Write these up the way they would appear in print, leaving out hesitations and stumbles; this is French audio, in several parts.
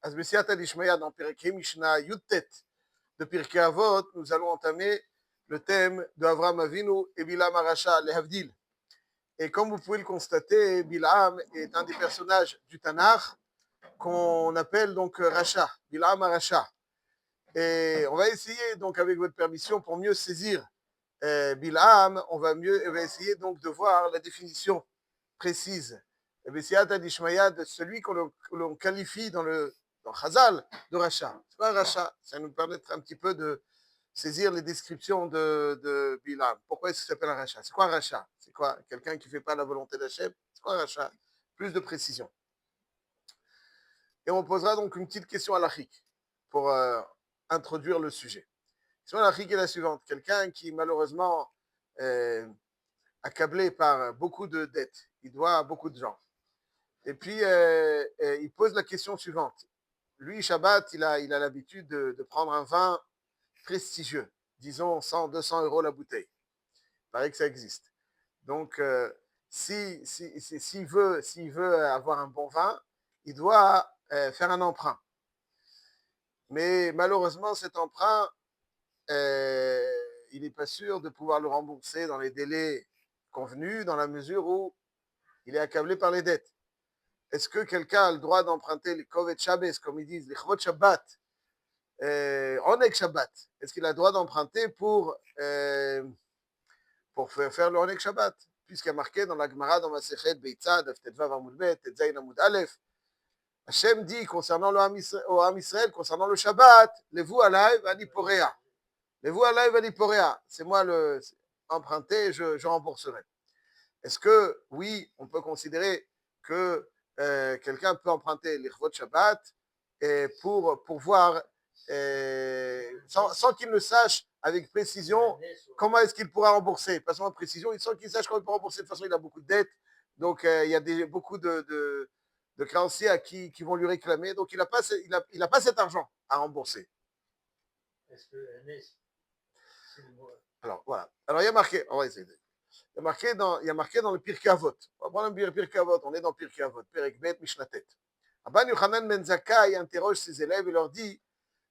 אז בסייעתא דשמיא, dans Pirkei Mishnah Yudtet de Pirkei Avot, nous allons entamer le thème de Avraham Avinu et Bilam Aracha, les Havdil. Et comme vous pouvez le constater, Bilam est un des personnages du Tanakh qu'on appelle donc Racha, Bilam Aracha. Et on va essayer donc avec votre permission pour mieux saisir Bilam, on va essayer donc de voir la définition précise de celui que l'on qualifie dans Chazal de Racha. C'est pas un Racha, ça nous permettra un petit peu de saisir les descriptions de Bilam. Pourquoi est-ce que ça s'appelle un Racha? C'est quoi un Racha? C'est quoi? Quelqu'un qui ne fait pas la volonté d'Hachem? C'est quoi un Racha? Plus de précision. Et on posera donc une petite question à l'achik pour introduire le sujet. La question à l'achik est la suivante. Quelqu'un qui malheureusement est accablé par beaucoup de dettes, il doit à beaucoup de gens. Et puis, il pose la question suivante. Lui, Shabbat, il a l'habitude de prendre un vin prestigieux, disons 100, 200 euros la bouteille. Il paraît que ça existe. Donc, s'il veut avoir un bon vin, il doit faire un emprunt. Mais malheureusement, cet emprunt, il n'est pas sûr de pouvoir le rembourser dans les délais convenus, dans la mesure où il est accablé par les dettes. Est-ce que quelqu'un a le droit d'emprunter les Kovet Shabbos, comme ils disent, les Chovot Shabbat, Onek Shabbat? Est-ce qu'il a le droit d'emprunter pour faire le Onek Shabbat? Puisqu'il y a marqué dans la Gemara, dans Masechet Beitzah, Daf Tetvav Amud Bet, Tetzayin Amud Aleph, Hachem dit concernant le Ham Israël, concernant le Shabbat, Levu Alay Vani Porea. Levu Alay Vani Porea. C'est moi le emprunté, je rembourserai. Est-ce que, oui, on peut considérer que quelqu'un peut emprunter l'Ichvot Shabbat pour voir, sans qu'il ne sache avec précision comment est-ce qu'il pourra rembourser. Pas seulement précision, sans qu'il sache comment il pourra rembourser. De toute façon, il a beaucoup de dettes. Donc, il y a beaucoup de créanciers qui vont lui réclamer. Donc, il n'a pas cet argent à rembourser. Est-ce que Alors, voilà. Alors, il y a marqué, on va essayer. Il y a marqué dans le Pirkei Avot. On va prendre le Pirkei Avot. On est dans le Pirkei Avot. Perek Bet Mishnatet. Rabban Yochanan ben Zakkai interroge ses élèves et leur dit,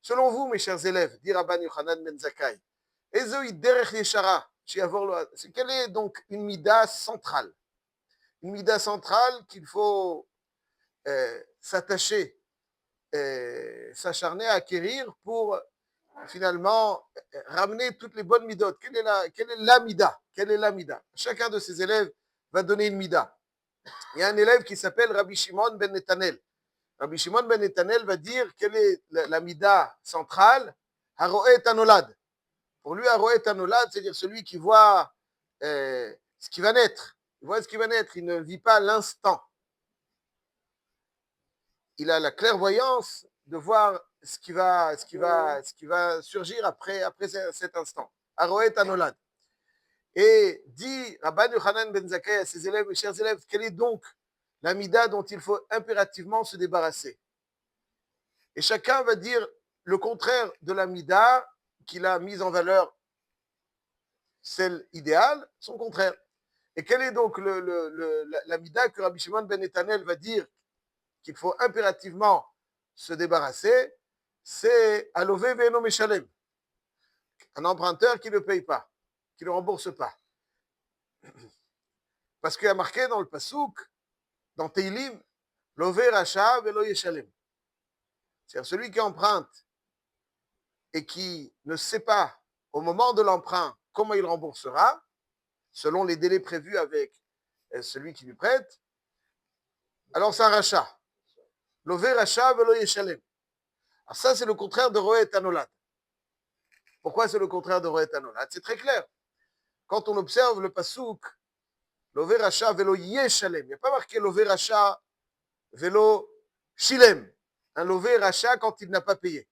selon vous, mes chers élèves, dit Rabban Yochanan ben Zakkai, Ezoi derech yeshara, quelle est donc une mida centrale? Une mida centrale qu'il faut s'attacher, s'acharner à acquérir pour finalement ramener toutes les bonnes midotes. Quelle est la mida? Quelle est la mida? Chacun de ses élèves va donner une mida. Il y a un élève qui s'appelle Rabbi Shimon ben Netanel. Rabbi Shimon ben Netanel va dire quelle est la mida centrale. Haroet Anolad. Pour lui, Haroet Anolad, c'est-à-dire celui qui voit ce qui va naître. Il voit ce qui va naître. Il ne vit pas l'instant. Il a la clairvoyance de voir ce qui va surgir après cet instant. Haroet Anolad. Et dit Rabban Yochanan ben Zakkai à ses élèves, mes chers élèves, quelle est donc la mida dont il faut impérativement se débarrasser? Et chacun va dire le contraire de la mida qu'il a mise en valeur, celle idéale, son contraire. Et quelle est donc la mida que Rabbi Shimon ben Netanel va dire qu'il faut impérativement se débarrasser? C'est Alové Ve'eno Meshalem, un emprunteur qui ne paye pas, qui ne rembourse pas. Parce qu'il y a marqué dans le Passouk, dans Teilim, Lové Racha Velo Yeshalem. C'est-à-dire celui qui emprunte et qui ne sait pas au moment de l'emprunt comment il remboursera, selon les délais prévus avec celui qui lui prête, alors c'est un rachat. Lové Racha Velo Yeshalem. Alors ça, c'est le contraire de Roet Anolad. Pourquoi c'est le contraire de Roet Anolad? C'est très clair. Quand on observe le Passouk, Lové Racha Velo Yeshalem, il n'y a pas marqué Lové Racha Velo Shilem. Un Lové Racha quand il n'a pas payé.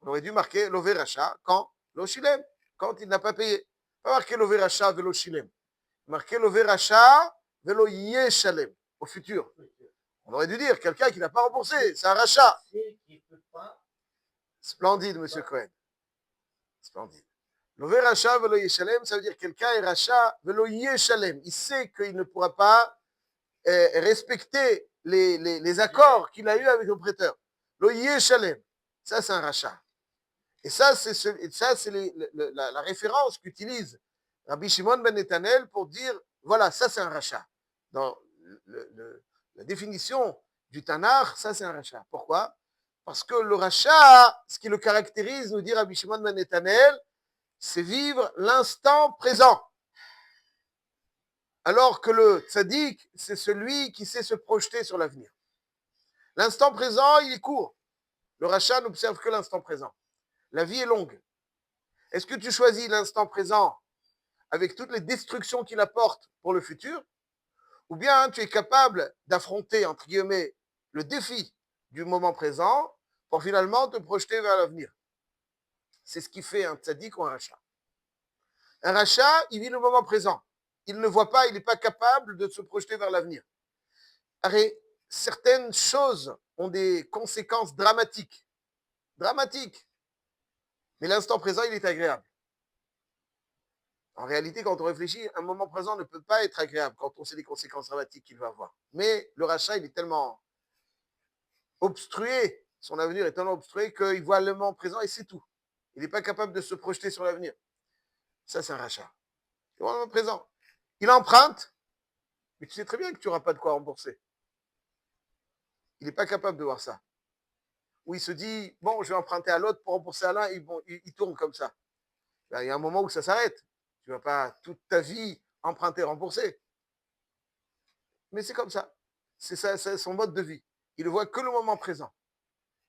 On aurait dû marquer Lové Racha quand Lo Shilem, quand il n'a pas payé. Pas marqué Lové Racha Velo Shilem. Marqué Lové Racha Velo Yeshalem, au futur. On aurait dû dire quelqu'un qui n'a pas remboursé, c'est un rachat. Splendide, monsieur Cohen. Splendide. Lové Racha Velo Yeshalem, ça veut dire quelqu'un est rachat Velo Yeshalem. Il sait qu'il ne pourra pas respecter les accords qu'il a eus avec le prêteur. Lo yeshalem. Ça, c'est un rachat. Et ça, c'est la référence qu'utilise Rabbi Shimon ben Netanel pour dire, voilà, ça, c'est un rachat. Dans la définition du Tanakh, ça, c'est un rachat. Pourquoi? Parce que le rachat, ce qui le caractérise, nous dit Rabbi Shimon ben Netanel, c'est vivre l'instant présent. Alors que le tzaddik, c'est celui qui sait se projeter sur l'avenir. L'instant présent, il est court. Le rachat n'observe que l'instant présent. La vie est longue. Est-ce que tu choisis l'instant présent avec toutes les destructions qu'il apporte pour le futur, ou bien tu es capable d'affronter, entre guillemets, le défi du moment présent pour finalement te projeter vers l'avenir? C'est ce qui fait un tzaddik ou un rachat. Un rachat, il vit le moment présent. Il ne voit pas, il n'est pas capable de se projeter vers l'avenir. Arrête, certaines choses ont des conséquences dramatiques. Dramatiques. Mais l'instant présent, il est agréable. En réalité, quand on réfléchit, un moment présent ne peut pas être agréable quand on sait les conséquences dramatiques qu'il va avoir. Mais le rachat, il est tellement obstrué, son avenir est tellement obstrué qu'il voit le moment présent et c'est tout. Il n'est pas capable de se projeter sur l'avenir. Ça, c'est un rachat. Il voit le moment présent. Il emprunte, mais tu sais très bien que tu n'auras pas de quoi rembourser. Il n'est pas capable de voir ça. Ou il se dit, bon, je vais emprunter à l'autre pour rembourser à l'un, et bon, il tourne comme ça. Ben, il y a un moment où ça s'arrête. Tu ne vas pas toute ta vie emprunter, rembourser. Mais c'est comme ça. C'est ça, c'est son mode de vie. Il ne voit que le moment présent.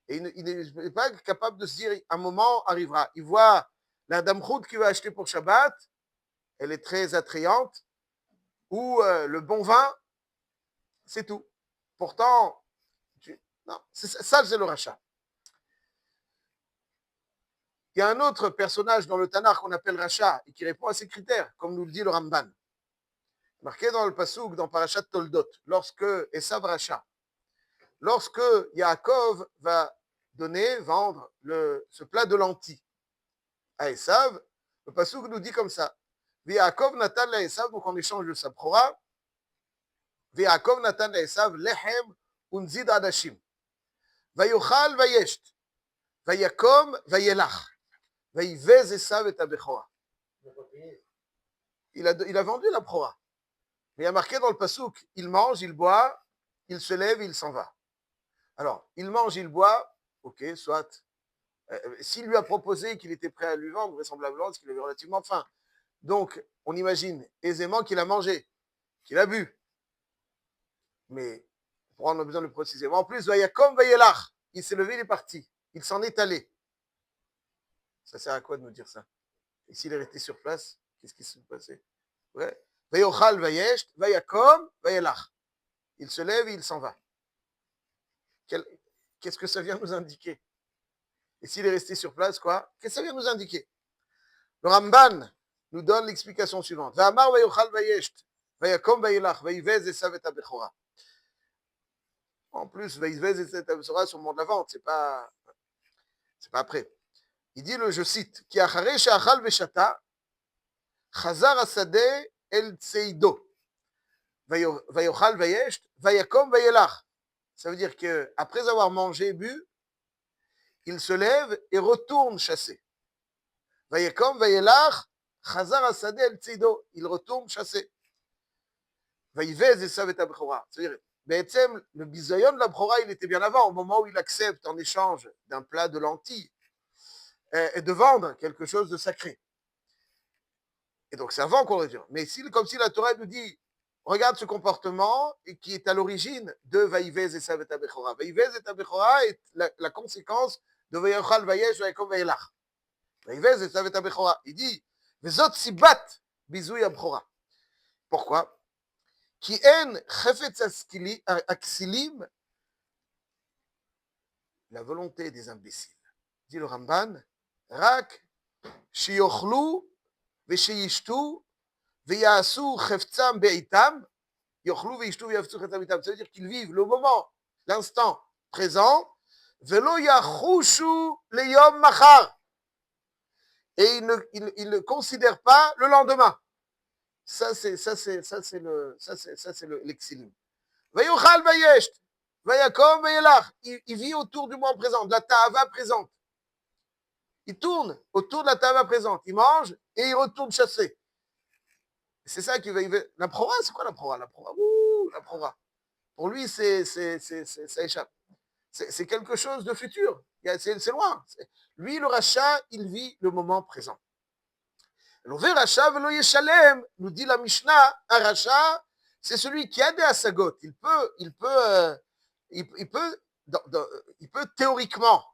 Et il n'est pas capable de se dire, un moment arrivera. Il voit la dame Khoud qu'il va acheter pour Shabbat, elle est très attrayante, ou le bon vin, c'est tout. Pourtant, non, ça, c'est le rachat. Il y a un autre personnage dans le Tanakh qu'on appelle rachat et qui répond à ces critères, comme nous le dit le Ramban. Marqué dans le Passouk, dans Parashat Toldot, lorsque Esav rachat, lorsque Yaakov va vendre ce plat de lentilles à Esav, le Passouk nous dit comme ça. Yaakov natan la Esav, donc en échange de sa prora, Yaakov natan la Esav lechem unzid adashim. Vayochal vayesht. Vayakom vayelach. Vayivez Esav et abechora. Il a vendu la prora. Mais il y a marqué dans le Passouk, il mange, il boit, il se lève, il s'en va. Alors, il mange, il boit, ok, soit. S'il lui a proposé qu'il était prêt à lui vendre, vraisemblablement, parce qu'il avait relativement faim. Donc, on imagine aisément qu'il a mangé, qu'il a bu. Mais, on a besoin de le préciser. Mais en plus, Vayakom Vayelach, il s'est levé, il est parti. Il s'en est allé. Ça sert à quoi de nous dire ça? Et s'il est resté sur place, qu'est-ce qui s'est passé? Ouais. Vayochal Vayesht, Vayakom Vayelach. Il se lève et il s'en va. Qu'est-ce que ça vient nous indiquer? Et s'il est resté sur place, quoi? Qu'est-ce que ça vient nous indiquer? Le Ramban nous donne l'explication suivante. Va'amar vayochal vayesht, vayakom vayelach, vayivez esav et abechora. En plus, vayivez et abechora sur le moment de la vente, c'est pas après. Il dit, je cite, Ki acharei she'achal veshata, chazar hasadeh el tseido, vayochal vayesht, vayakom vayelach. Ça veut dire qu'après avoir mangé et bu, il se lève et retourne chasser. Vayakom vayelach, chazar hasadeh el tseido, il retourne chasser. Vayivez esav et abechora. C'est-à-dire, le bisayon de la Bchora, il était bien avant, au moment où il accepte en échange d'un plat de lentilles et de vendre quelque chose de sacré. Et donc c'est avant qu'on le dise. Mais comme si la Torah nous dit, regarde ce comportement et qui est à l'origine de Vayivez esav et abechora. Vayivez et abechora est la conséquence de Vayochal vayesh vayakom vayelach. Vayivez esav et abechora. Il dit, vezot sibat bizouy abchora. Pourquoi? Ki en chefetz aksilim, la volonté des imbéciles. Dit le Ramban, rak shiyochlu vesheyishtu veyasu cheftzam beitam, yochlu veyishtu veyaftu cheftzam beitam. Ça veut dire qu'ils vivent le moment, l'instant présent, velo yachushu leyom machar. Et ils ne considèrent pas le lendemain. Ça c'est l'exilim. Vayochal vayesht. Vayakom, vayelach. Il vit autour du moment présent, de la ta'ava présente. Il tourne autour de la ta'ava présente. Il mange et il retourne chasser. C'est ça qui va. La prora, c'est quoi la prora? La prora, la prora. Pour lui, ça échappe. C'est quelque chose de futur. C'est loin. Lui, le rachat, il vit le moment présent. L'ové rachat velo yeshalem, nous dit la Mishnah, un rachat, c'est celui qui a des asagot. Il peut théoriquement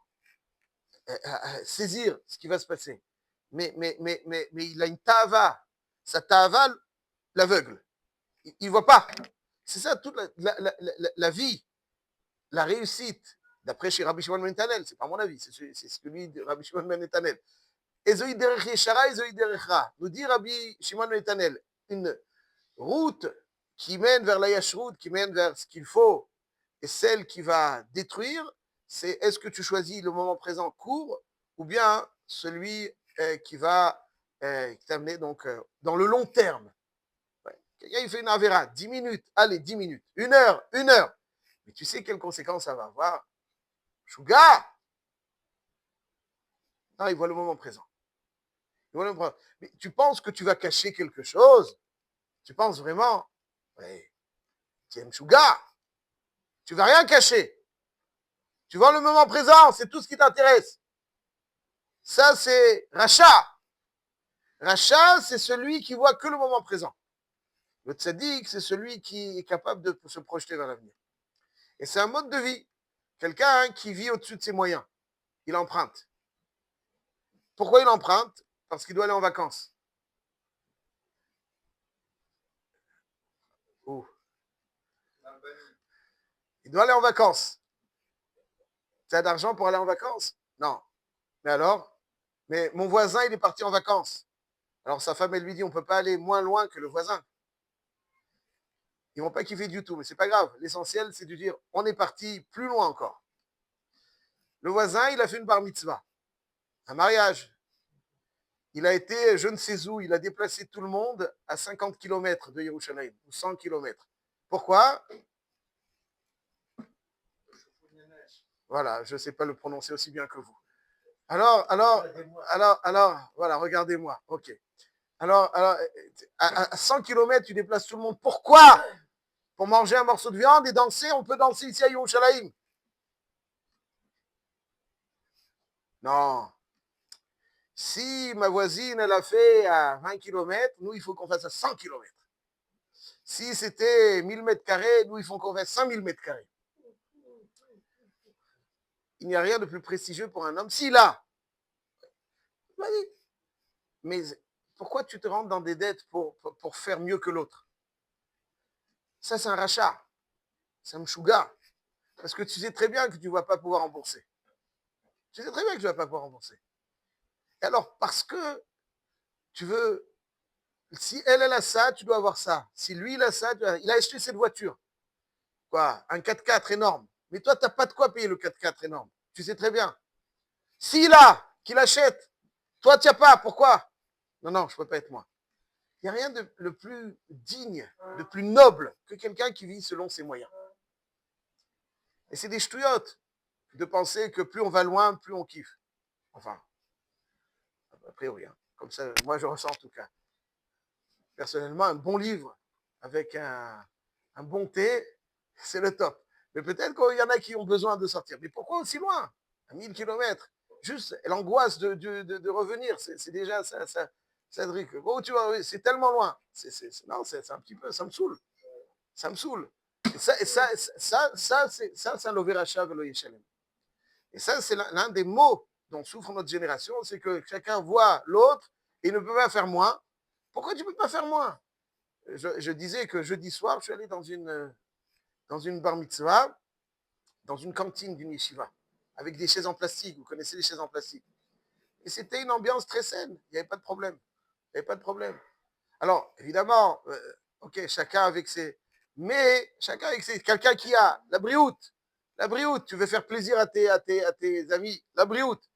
saisir ce qui va se passer. Mais il a une tava. Sa tava l'aveugle. Il ne voit pas. C'est ça toute la vie, la réussite, d'après chez Rabbi Shimon ben Netanel, c'est pas mon avis, c'est ce que lui dit Rabbi Shimon ben Netanel. Ezoï derech yeshara, ezoï derech ra. Nous dit Rabbi Shimon ben Netanel, une route qui mène vers la yashrut, qui mène vers ce qu'il faut, et celle qui va détruire, c'est est-ce que tu choisis le moment présent court, ou bien celui qui va t'amener donc dans le long terme. Quelqu'un, il fait une avéra, 10 minutes, allez, 10 minutes, 1 heure. Mais tu sais quelles conséquences ça va avoir? Chouga! Non, il voit le moment présent. Mais tu penses que tu vas cacher quelque chose? Tu penses vraiment? Oui. Tu aimes Chouga? Tu vas rien cacher. Tu vois le moment présent, c'est tout ce qui t'intéresse. Ça, c'est rachat. Rachat, c'est celui qui voit que le moment présent. Le tzaddik, c'est celui qui est capable de se projeter vers l'avenir. Et c'est un mode de vie. Quelqu'un qui vit au-dessus de ses moyens. Il emprunte. Pourquoi il emprunte? Parce qu'il doit aller en vacances. Oh. Il doit aller en vacances. Tu as d'argent pour aller en vacances? Non. Mais alors? Mais mon voisin, il est parti en vacances. Alors sa femme, elle lui dit, on ne peut pas aller moins loin que le voisin. Ils ne vont pas kiffer du tout, mais ce n'est pas grave. L'essentiel, c'est de dire, on est parti plus loin encore. Le voisin, il a fait une bar mitzvah, un mariage. Il a été, je ne sais où, il a déplacé tout le monde à 50 km de Yerushalayim, ou 100 km. Pourquoi? Voilà, je ne sais pas le prononcer aussi bien que vous. Alors, voilà, regardez-moi. Ok. Alors, à 100 km, tu déplaces tout le monde. Pourquoi? Pour manger un morceau de viande et danser. On peut danser ici à Yerushalayim. Non. Si ma voisine, elle a fait à 20 km, nous, il faut qu'on fasse à 100 km. Si c'était 1000 mètres carrés, nous, il faut qu'on fasse 5000 mètres carrés. Il n'y a rien de plus prestigieux pour un homme. S'il a. Mais pourquoi tu te rentres dans des dettes pour faire mieux que l'autre? Ça, c'est un rachat. C'est un mchouga. Parce que tu sais très bien que tu ne vas pas pouvoir rembourser. Tu sais très bien que tu ne vas pas pouvoir rembourser. Et alors, parce que tu veux... Si elle a ça, tu dois avoir ça. Si lui, il a ça, il a acheté cette voiture. Quoi? Un 4x4 énorme. Mais toi, tu n'as pas de quoi payer le 4x4 énorme. Tu sais très bien. S'il a, qu'il achète. Toi, tu n'as pas. Pourquoi? Non, je ne peux pas être moi. Il n'y a rien de le plus digne, de plus noble que quelqu'un qui vit selon ses moyens. Et c'est des ch'touillottes de penser que plus on va loin, plus on kiffe. Enfin, a priori, hein. Comme ça, moi je ressens en tout cas. Personnellement, un bon livre avec un bon thé, c'est le top. Mais peut-être qu'il y en a qui ont besoin de sortir. Mais pourquoi aussi loin? À 1000 km. Juste l'angoisse de revenir, c'est déjà ça, Cédric. Oh, tu vois, c'est tellement loin. Non, c'est un petit peu, ça me saoule. Ça me saoule. Et ça c'est un l'overacha velo yeshalem. Et ça, c'est l'un des mots dont souffre notre génération, c'est que chacun voit l'autre et ne peut pas faire moins. Pourquoi tu ne peux pas faire moins? Je disais que jeudi soir, je suis allé dans une bar mitzvah, dans une cantine d'une yeshiva, avec des chaises en plastique. Vous connaissez les chaises en plastique. Et c'était une ambiance très saine. Il n'y avait pas de problème. Il n'y avait pas de problème. Alors, évidemment, ok, chacun avec ses... Mais chacun avec ses... Quelqu'un qui a la brioute. La brioute, tu veux faire plaisir à tes amis. La brioute.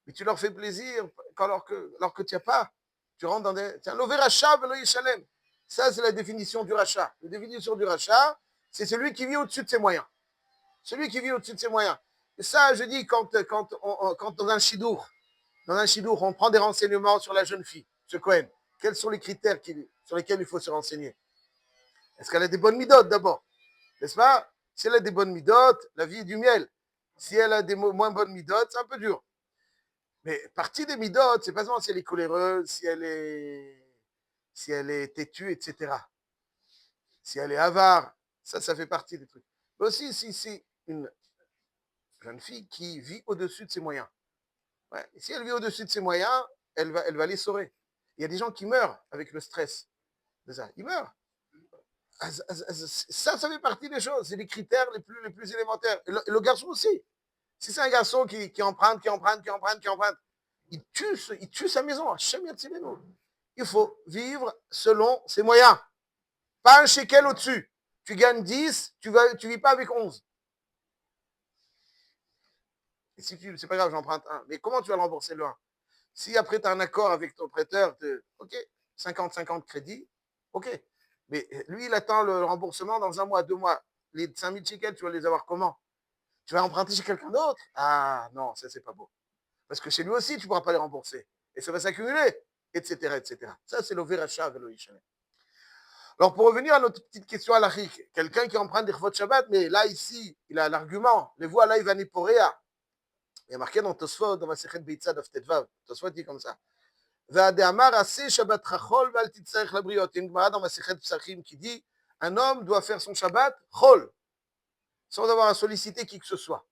Mais tu leur fais plaisir alors que tu n'as pas. Tu rentres dans des... C'est un lover rachat, velo yeshalem. Ça, c'est la définition du rachat. La définition du rachat, c'est celui qui vit au-dessus de ses moyens. Celui qui vit au-dessus de ses moyens. Et ça, je dis, quand dans un chidour, on prend des renseignements sur la jeune fille, ce Cohen, quels sont les critères sur lesquels il faut se renseigner? Est-ce qu'elle a des bonnes midotes d'abord? N'est-ce pas? Si elle a des bonnes midotes, la vie est du miel. Si elle a des moins bonnes midotes, c'est un peu dur. Mais partie des midotes, c'est pas seulement si elle est coléreuse, si elle est têtue, etc. Si elle est avare, ça fait partie des trucs. Mais aussi, si c'est une jeune fille qui vit au-dessus de ses moyens. Ouais. Et si elle vit au-dessus de ses moyens, elle va les sauver. Il y a des gens qui meurent avec le stress de ça. Ils meurent. Ça fait partie des choses. C'est les critères les plus élémentaires. Et le garçon aussi. Si c'est un garçon qui emprunte, il tue sa maison. Il faut vivre selon ses moyens. Pas un shekel au-dessus. Tu gagnes 10, tu vis pas avec 11. Et si c'est pas grave, j'emprunte un. Mais comment tu vas le rembourser le 1? Si après tu as un accord avec ton prêteur, OK, 50-50 crédits, OK. Mais lui, il attend le remboursement dans 1 mois, 2 mois. Les 5000 shekels, tu vas les avoir comment? Tu vas emprunter chez quelqu'un d'autre? Ah non, ça, c'est pas beau. Parce que chez lui aussi, tu ne pourras pas les rembourser. Et ça va s'accumuler, etc., etc. Ça, c'est l'overachat de l'Oïchané. Alors, pour revenir à notre petite question à l'Achik, quelqu'un qui emprunte des chvot Shabbat, mais là, ici, il a l'argument. Les voix là, il va niporéa. Il y a marqué dans Tosfot, dans Masechet Beitza, dans Tetvav. Tosfot dit comme ça. Va'ade'amar aseh Shabbat chachol val titzarech labriot. Il y a une Gemara dans Masechet Psachim qui dit un homme doit faire son Shabbat chol, sans avoir à solliciter qui que ce soit.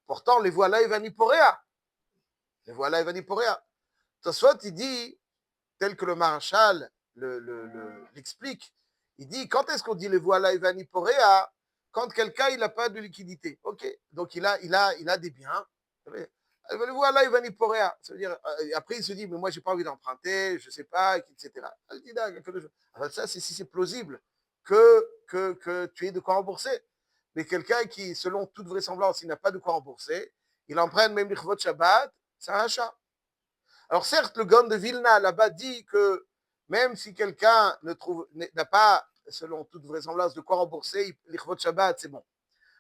Pourtant, les voix là, il va niporéa. Les voix là, il va niporéa. Tosfot, il dit, tel que le Maharshal l'explique, il dit, quand est-ce qu'on dit les voilà Ivani Porea? Quand quelqu'un il n'a pas de liquidité. Ok, donc il a des biens. Le voilà Ivani Porea. Ça veut dire, après il se dit, mais moi j'ai pas envie d'emprunter, je sais pas, etc. Alors ça, c'est si c'est plausible que tu aies de quoi rembourser. Mais quelqu'un qui, selon toute vraisemblance, il n'a pas de quoi rembourser, il emprunte même l'Ichvot Shabbat, c'est un achat. Alors certes, le Gaon de Vilna là-bas dit que même si quelqu'un n'a pas, selon toute vraisemblance, de quoi rembourser, l'Ichvot Shabbat, c'est bon.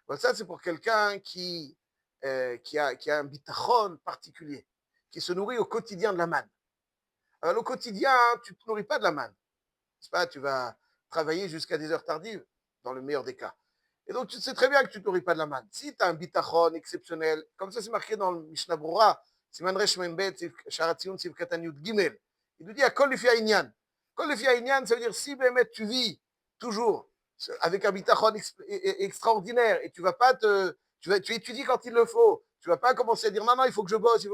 Donc ça, c'est pour quelqu'un qui a un bitachon particulier, qui se nourrit au quotidien de la manne. Alors au quotidien, tu ne te nourris pas de la manne. C'est pas, tu vas travailler jusqu'à des heures tardives, dans le meilleur des cas. Et donc tu sais très bien que tu ne te nourris pas de la manne. Si tu as un bitachon exceptionnel, comme ça c'est marqué dans le Mishnah Brura, Siman Resh Membet, Sharatzion, Siv Kataniut Gimel. Il nous dit à Kol Lefi Aïnyan. Kol Lefi Aïnyan, ça veut dire si Bémet tu vis toujours avec un bitachon extraordinaire et tu vas pas tu étudies quand il le faut. Tu vas pas commencer à dire non, non, il faut que je bosse,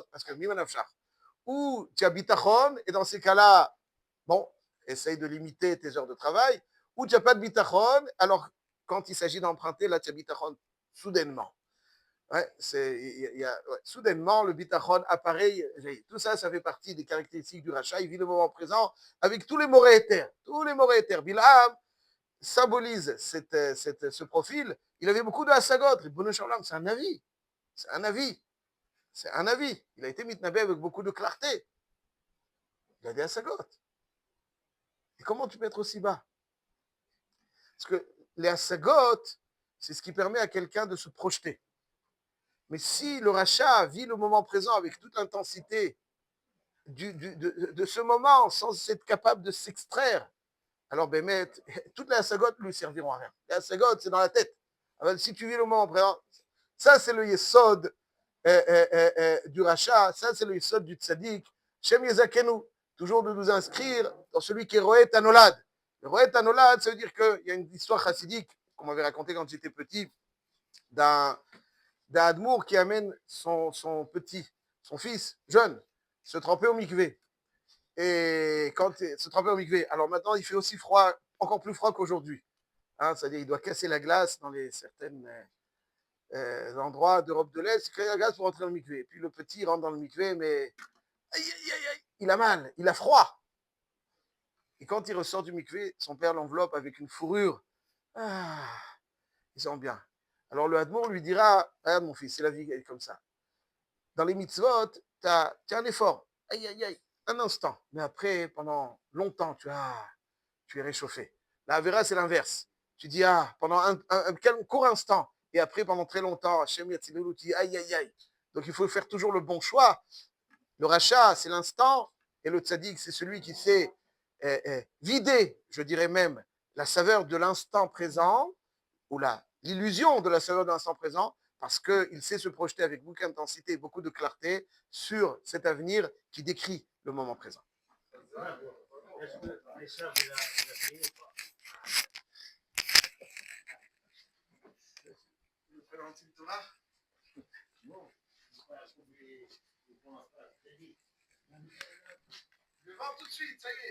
parce que Mimanafshach. Ou tu as bitachon et dans ces cas-là, bon, essaye de limiter tes heures de travail. Ou tu n'as pas de bitachon, alors quand il s'agit d'emprunter, là tu as bitachon soudainement. Ouais, soudainement, le bitachon apparaît. Tout ça, ça fait partie des caractéristiques du rachat. Il vit le moment présent avec tous les morés éthers. Tous les morés éthers. Bilham symbolise ce profil. Il avait beaucoup de hasagot. C'est un avis. C'est un avis. C'est un avis. Il a été mitnabé avec beaucoup de clarté. Il a des hasagot. Et comment tu peux être aussi bas? Parce que les hasagot, c'est ce qui permet à quelqu'un de se projeter. Mais si le rachat vit le moment présent avec toute l'intensité de ce moment, sans être capable de s'extraire, alors Bémet, toutes les hasagot ne lui serviront à rien. Les hasagot, c'est dans la tête. Alors, si tu vis le moment présent, ça c'est le yesod du rachat, ça c'est le yesod du tzaddik. Shem Yezakenu, toujours de nous inscrire dans celui qui est Roet Anolad. Le Roet Anolad, ça veut dire qu'il y a une histoire chassidique qu'on m'avait racontée quand j'étais petit, d'un Admour qui amène son fils jeune, se tremper au mikvé. Et quand se tremper au mikvé, alors maintenant il fait aussi froid, encore plus froid qu'aujourd'hui. Hein, c'est-à-dire il doit casser la glace dans certains endroits d'Europe de l'Est, casser la glace pour rentrer dans le mikvé. Et puis le petit rentre dans le mikvé, mais aïe, aïe, aïe, aïe, il a mal, il a froid. Et quand il ressort du mikvé, son père l'enveloppe avec une fourrure. Ah, il sent bien. Alors le Hadmour lui dira, regarde mon fils, c'est la vie elle est comme ça. Dans les mitzvot, tu as un effort. Aïe, aïe, aïe, un instant. Mais après, pendant longtemps, tu es réchauffé. La Avera, c'est l'inverse. Tu dis, pendant un court instant. et après, pendant très longtemps, Hachem Yatzilelu dit aïe, aïe, aïe. Donc il faut faire toujours le bon choix. Le rachat, c'est l'instant, et le tzaddik, c'est celui qui sait vider, je dirais même, la saveur de l'instant présent, ou l'illusion de la saveur de l'instant présent, parce qu'il sait se projeter avec beaucoup d'intensité et beaucoup de clarté sur cet avenir qui décrit le moment présent. Est-ce que Esav, il a payé ou pas? Non. Je vais voir tout de suite, ça y est.